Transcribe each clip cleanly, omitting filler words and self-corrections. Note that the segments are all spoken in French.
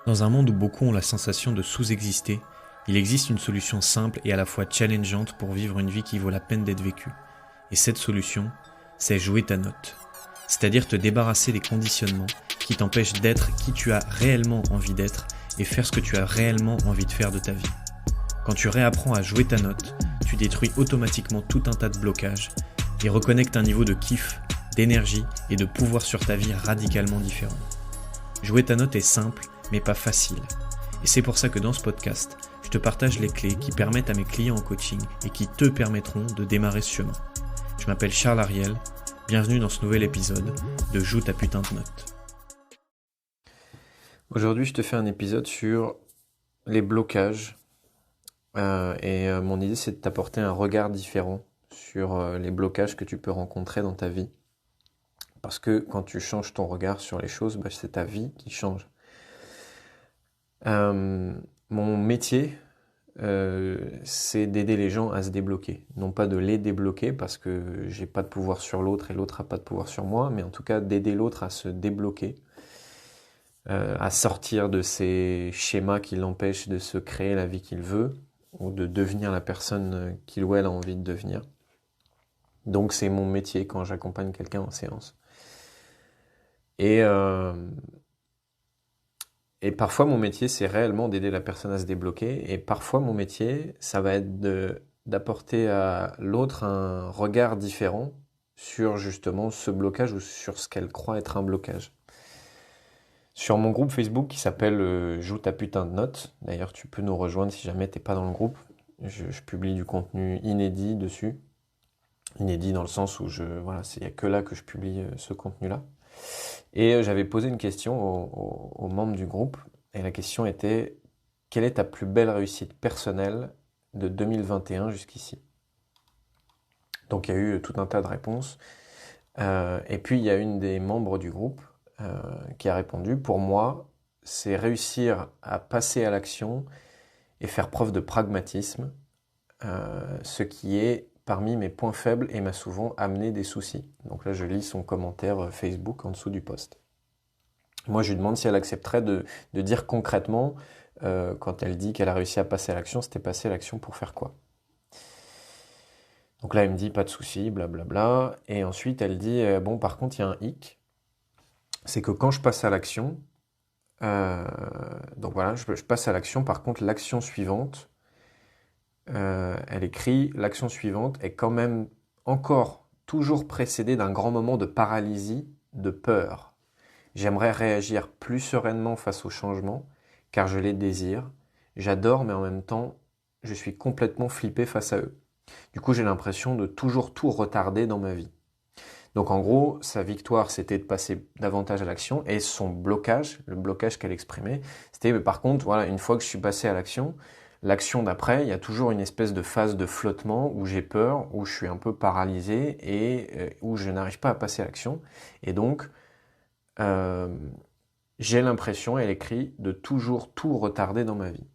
Dans un monde où beaucoup ont la sensation de sous-exister, il existe une solution simple et à la fois challengeante pour vivre une vie qui vaut la peine d'être vécue. Et cette solution, c'est jouer ta note. C'est-à-dire te débarrasser des conditionnements qui t'empêchent d'être qui tu as réellement envie d'être et faire ce que tu as réellement envie de faire de ta vie. Quand tu réapprends à jouer ta note, tu détruis automatiquement tout un tas de blocages et reconnectes un niveau de kiff, d'énergie et de pouvoir sur ta vie radicalement différent. Jouer ta note est simple, mais pas facile. Et c'est pour ça que dans ce podcast, je te partage les clés qui permettent à mes clients en coaching et qui te permettront de démarrer ce chemin. Je m'appelle Charles Ariel, bienvenue dans ce nouvel épisode de Joue ta putain de note. Aujourd'hui, je te fais un épisode sur les blocages mon idée, c'est de t'apporter un regard différent sur les blocages que tu peux rencontrer dans ta vie. Parce que quand tu changes ton regard sur les choses, c'est ta vie qui change. Mon métier, c'est d'aider les gens à se débloquer. Non pas de les débloquer parce que j'ai pas de pouvoir sur l'autre et l'autre a pas de pouvoir sur moi, mais en tout cas d'aider l'autre à se débloquer, à sortir de ces schémas qui l'empêchent de se créer la vie qu'il veut ou de devenir la personne qu'il ou elle a envie de devenir. Donc c'est mon métier quand j'accompagne quelqu'un en séance. Et parfois, mon métier, c'est réellement d'aider la personne à se débloquer. Et parfois, mon métier, ça va être d'apporter à l'autre un regard différent sur justement ce blocage ou sur ce qu'elle croit être un blocage. Sur mon groupe Facebook qui s'appelle Joue ta putain de note, d'ailleurs tu peux nous rejoindre si jamais t'es pas dans le groupe, je publie du contenu inédit dessus. Inédit dans le sens où il n'y a que là que je publie ce contenu-là. Et j'avais posé une question aux membres du groupe, et la question était « Quelle est ta plus belle réussite personnelle de 2021 jusqu'ici ?» Donc il y a eu tout un tas de réponses. Et puis il y a une des membres du groupe qui a répondu « Pour moi, c'est réussir à passer à l'action et faire preuve de pragmatisme, ce qui est parmi mes points faibles et m'a souvent amené des soucis. » Donc là, je lis son commentaire Facebook en dessous du post. Moi, je lui demande si elle accepterait de dire concrètement, quand elle dit qu'elle a réussi à passer à l'action, c'était passer à l'action pour faire quoi? Donc là, elle me dit pas de souci, blablabla. Et ensuite, elle dit, bon, par contre, il y a un hic. C'est que quand je passe à l'action, donc voilà, je passe à l'action. Par contre, l'action suivante, elle écrit, l'action suivante est quand même encore toujours précédée d'un grand moment de paralysie, de peur. J'aimerais réagir plus sereinement face aux changements, car je les désire. J'adore, mais en même temps, je suis complètement flippé face à eux. Du coup, j'ai l'impression de toujours tout retarder dans ma vie. Donc en gros, sa victoire, c'était de passer davantage à l'action, et son blocage, le blocage qu'elle exprimait, c'était, mais par contre, voilà, une fois que je suis passé à l'action d'après, il y a toujours une espèce de phase de flottement où j'ai peur, où je suis un peu paralysé et où je n'arrive pas à passer à l'action. Et donc, j'ai l'impression, elle écrit, de toujours tout retarder dans ma vie.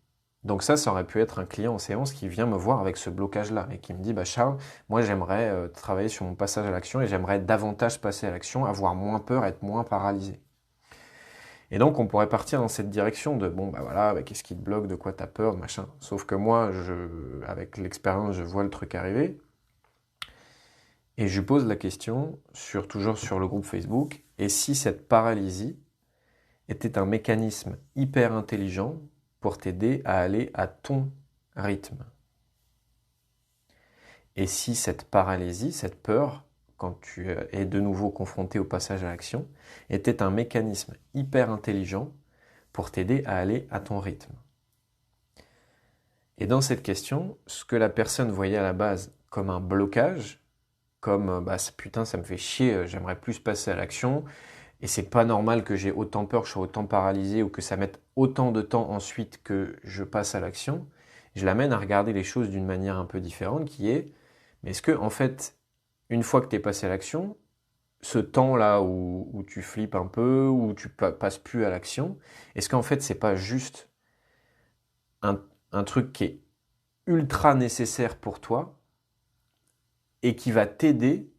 Donc ça aurait pu être un client en séance qui vient me voir avec ce blocage-là et qui me dit « Charles, moi j'aimerais travailler sur mon passage à l'action et j'aimerais davantage passer à l'action, avoir moins peur, être moins paralysé. » Et donc on pourrait partir dans cette direction de « Bon, qu'est-ce qui te bloque, de quoi t'as peur, machin. » Sauf que moi, avec l'expérience, je vois le truc arriver. Et je lui pose la question, toujours sur le groupe Facebook, et si cette paralysie était un mécanisme hyper intelligent pour t'aider à aller à ton rythme. Et si cette paralysie, cette peur, quand tu es de nouveau confronté au passage à l'action, était un mécanisme hyper intelligent pour t'aider à aller à ton rythme. Et dans cette question, ce que la personne voyait à la base comme un blocage, comme putain ça me fait chier, j'aimerais plus passer à l'action, et c'est pas normal que j'ai autant peur, que je sois autant paralysé ou que ça mette autant de temps ensuite que je passe à l'action, je l'amène à regarder les choses d'une manière un peu différente qui est, mais est-ce que en fait, une fois que tu es passé à l'action, ce temps-là où tu flippes un peu, où tu passes plus à l'action, est-ce qu'en fait c'est pas juste un truc qui est ultra nécessaire pour toi et qui va t'aider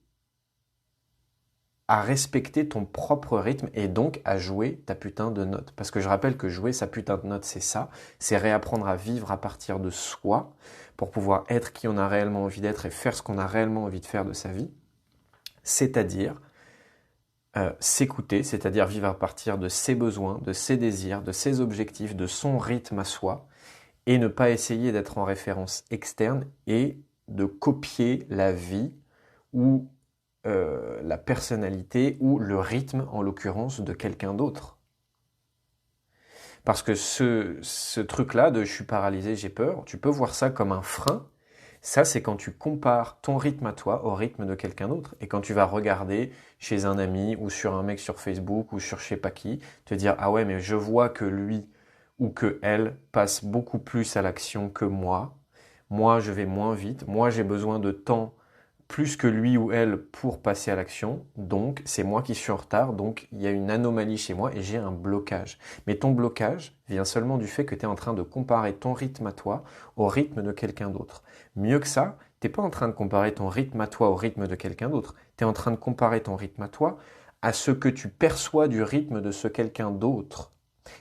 à respecter ton propre rythme et donc à jouer ta putain de note. Parce que je rappelle que jouer sa putain de note, c'est ça, c'est réapprendre à vivre à partir de soi pour pouvoir être qui on a réellement envie d'être et faire ce qu'on a réellement envie de faire de sa vie, c'est-à-dire s'écouter, c'est-à-dire vivre à partir de ses besoins, de ses désirs, de ses objectifs, de son rythme à soi, et ne pas essayer d'être en référence externe et de copier la vie ou la personnalité ou le rythme, en l'occurrence, de quelqu'un d'autre. Parce que ce truc-là de je suis paralysé, j'ai peur, tu peux voir ça comme un frein. Ça, c'est quand tu compares ton rythme à toi au rythme de quelqu'un d'autre. Et quand tu vas regarder chez un ami ou sur un mec sur Facebook ou sur je sais pas qui, te dire ah ouais, mais je vois que lui ou que elle passe beaucoup plus à l'action que moi. Moi, je vais moins vite. Moi, j'ai besoin de temps plus que lui ou elle pour passer à l'action. Donc, c'est moi qui suis en retard. Donc, il y a une anomalie chez moi et j'ai un blocage. Mais ton blocage vient seulement du fait que tu es en train de comparer ton rythme à toi au rythme de quelqu'un d'autre. Mieux que ça, tu n'es pas en train de comparer ton rythme à toi au rythme de quelqu'un d'autre. Tu es en train de comparer ton rythme à toi à ce que tu perçois du rythme de ce quelqu'un d'autre.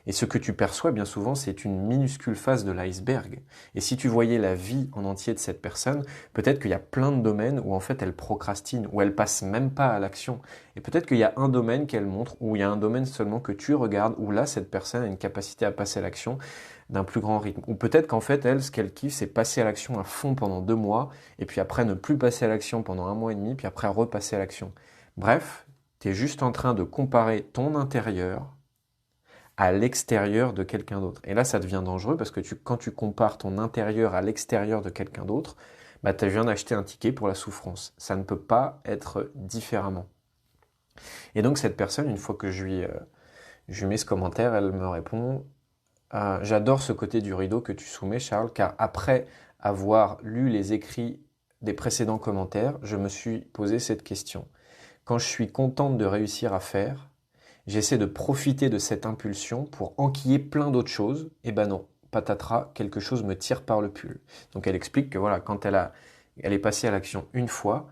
Et ce que tu perçois, bien souvent, c'est une minuscule face de l'iceberg. Et si tu voyais la vie en entier de cette personne, peut-être qu'il y a plein de domaines où en fait elle procrastine, où elle passe même pas à l'action. Et peut-être qu'il y a un domaine qu'elle montre, où il y a un domaine seulement que tu regardes, où là, cette personne a une capacité à passer à l'action d'un plus grand rythme. Ou peut-être qu'en fait, elle, ce qu'elle kiffe, c'est passer à l'action à fond pendant 2 mois, et puis après ne plus passer à l'action pendant 1 mois et demi, puis après repasser à l'action. Bref, tu es juste en train de comparer ton intérieur à l'extérieur de quelqu'un d'autre. Et là, ça devient dangereux parce que quand tu compares ton intérieur à l'extérieur de quelqu'un d'autre, bah, tu viens d'acheter un ticket pour la souffrance. Ça ne peut pas être différemment. Et donc, cette personne, une fois que je lui mets ce commentaire, elle me répond j'adore ce côté du rideau que tu soumets, Charles, car après avoir lu les écrits des précédents commentaires, je me suis posé cette question. Quand je suis contente de réussir à faire, j'essaie de profiter de cette impulsion pour enquiller plein d'autres choses. Et ben non, patatras, quelque chose me tire par le pull. Donc elle explique que voilà, quand elle est passée à l'action une fois,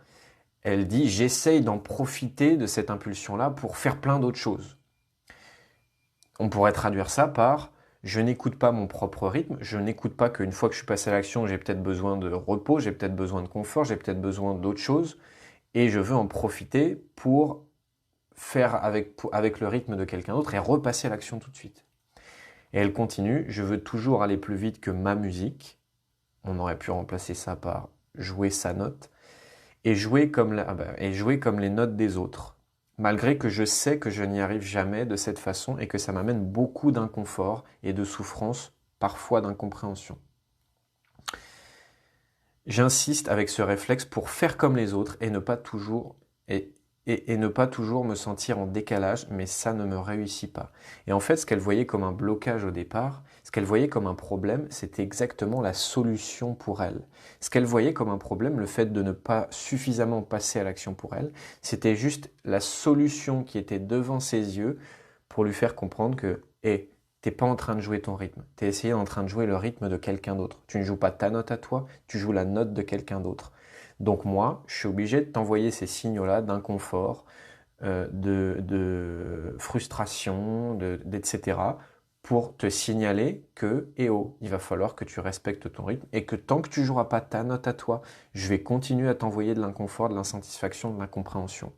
elle dit j'essaye d'en profiter de cette impulsion-là pour faire plein d'autres choses. On pourrait traduire ça par je n'écoute pas mon propre rythme, je n'écoute pas qu'une fois que je suis passé à l'action, j'ai peut-être besoin de repos, j'ai peut-être besoin de confort, j'ai peut-être besoin d'autres choses, et je veux en profiter pour faire avec le rythme de quelqu'un d'autre et repasser à l'action tout de suite. Et elle continue, je veux toujours aller plus vite que ma musique. On aurait pu remplacer ça par jouer sa note. Et jouer comme les notes des autres. Malgré que je sais que je n'y arrive jamais de cette façon et que ça m'amène beaucoup d'inconfort et de souffrance, parfois d'incompréhension. J'insiste avec ce réflexe pour faire comme les autres et ne pas toujours me sentir en décalage, mais ça ne me réussit pas. Et en fait, ce qu'elle voyait comme un blocage au départ, ce qu'elle voyait comme un problème, c'était exactement la solution pour elle. Ce qu'elle voyait comme un problème, le fait de ne pas suffisamment passer à l'action pour elle, c'était juste la solution qui était devant ses yeux pour lui faire comprendre que, hé, t'es pas en train de jouer ton rythme, t'es en train de jouer le rythme de quelqu'un d'autre. Tu ne joues pas ta note à toi, tu joues la note de quelqu'un d'autre. Donc moi, je suis obligé de t'envoyer ces signaux-là d'inconfort, de frustration, etc. pour te signaler que, eh oh, il va falloir que tu respectes ton rythme et que tant que tu joueras pas ta note à toi, je vais continuer à t'envoyer de l'inconfort, de l'insatisfaction, de l'incompréhension.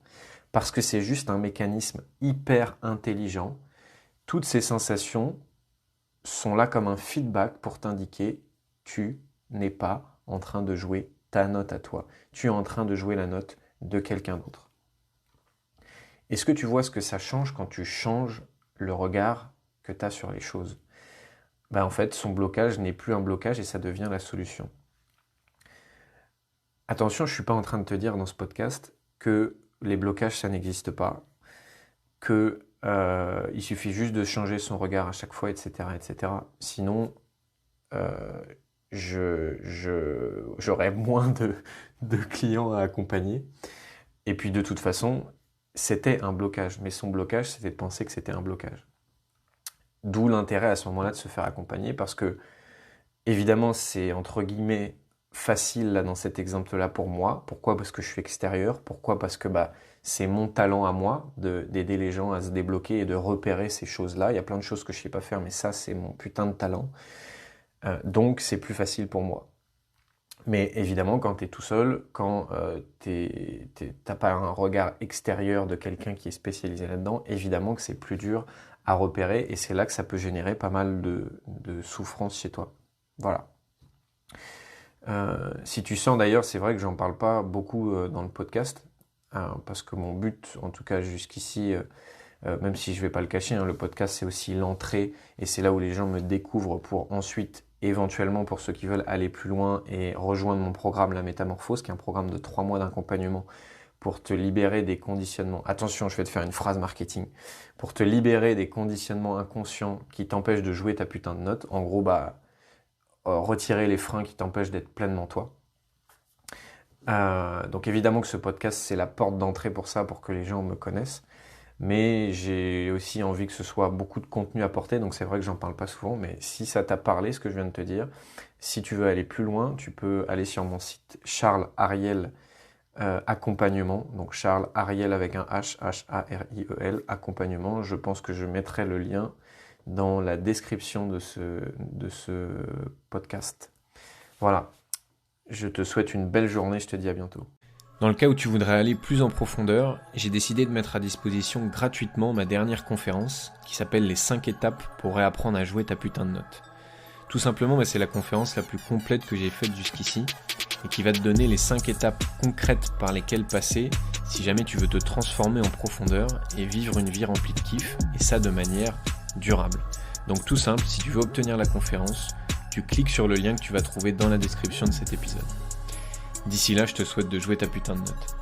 Parce que c'est juste un mécanisme hyper intelligent. Toutes ces sensations sont là comme un feedback pour t'indiquer tu n'es pas en train de jouer ta note à toi. Tu es en train de jouer la note de quelqu'un d'autre. Est-ce que tu vois ce que ça change quand tu changes le regard que tu as sur les choses? En fait, son blocage n'est plus un blocage et ça devient la solution. Attention, je ne suis pas en train de te dire dans ce podcast que les blocages, ça n'existe pas, que il suffit juste de changer son regard à chaque fois, etc. etc. Sinon, j'aurais moins de clients à accompagner. Et puis de toute façon, c'était un blocage. Mais son blocage, c'était de penser que c'était un blocage. D'où l'intérêt à ce moment-là de se faire accompagner parce que, évidemment, c'est entre guillemets facile là dans cet exemple-là pour moi. Pourquoi? Parce que je suis extérieur. Pourquoi? Parce que c'est mon talent à moi d'aider les gens à se débloquer et de repérer ces choses-là. Il y a plein de choses que je sais pas faire, mais ça, c'est mon putain de talent. Donc, c'est plus facile pour moi. Mais évidemment, quand tu es tout seul, quand t'as pas un regard extérieur de quelqu'un qui est spécialisé là-dedans, évidemment que c'est plus dur à repérer et c'est là que ça peut générer pas mal de souffrance chez toi. Voilà. Si tu sens d'ailleurs, c'est vrai que j'en parle pas beaucoup dans le podcast, parce que mon but, en tout cas jusqu'ici, même si je vais pas le cacher, le podcast c'est aussi l'entrée et c'est là où les gens me découvrent pour ensuite, éventuellement pour ceux qui veulent aller plus loin et rejoindre mon programme La Métamorphose, qui est un programme de 3 mois d'accompagnement pour te libérer des conditionnements. Attention, je vais te faire une phrase marketing. Pour te libérer des conditionnements inconscients qui t'empêchent de jouer ta putain de note. En gros, retirer les freins qui t'empêchent d'être pleinement toi. Donc évidemment que ce podcast, c'est la porte d'entrée pour ça, pour que les gens me connaissent. Mais j'ai aussi envie que ce soit beaucoup de contenu apporté, donc c'est vrai que j'en parle pas souvent, mais si ça t'a parlé, ce que je viens de te dire, si tu veux aller plus loin, tu peux aller sur mon site Charles Ariel Accompagnement, donc Charles Ariel avec un H, H-A-R-I-E-L, Accompagnement. Je pense que je mettrai le lien dans la description de ce podcast. Voilà, je te souhaite une belle journée, je te dis à bientôt. Dans le cas où tu voudrais aller plus en profondeur, j'ai décidé de mettre à disposition gratuitement ma dernière conférence qui s'appelle les 5 étapes pour réapprendre à jouer ta putain de note. Tout simplement, c'est la conférence la plus complète que j'ai faite jusqu'ici et qui va te donner les 5 étapes concrètes par lesquelles passer si jamais tu veux te transformer en profondeur et vivre une vie remplie de kiff, et ça de manière durable. Donc tout simple, si tu veux obtenir la conférence, tu cliques sur le lien que tu vas trouver dans la description de cet épisode. D'ici là, je te souhaite de jouer ta putain de note.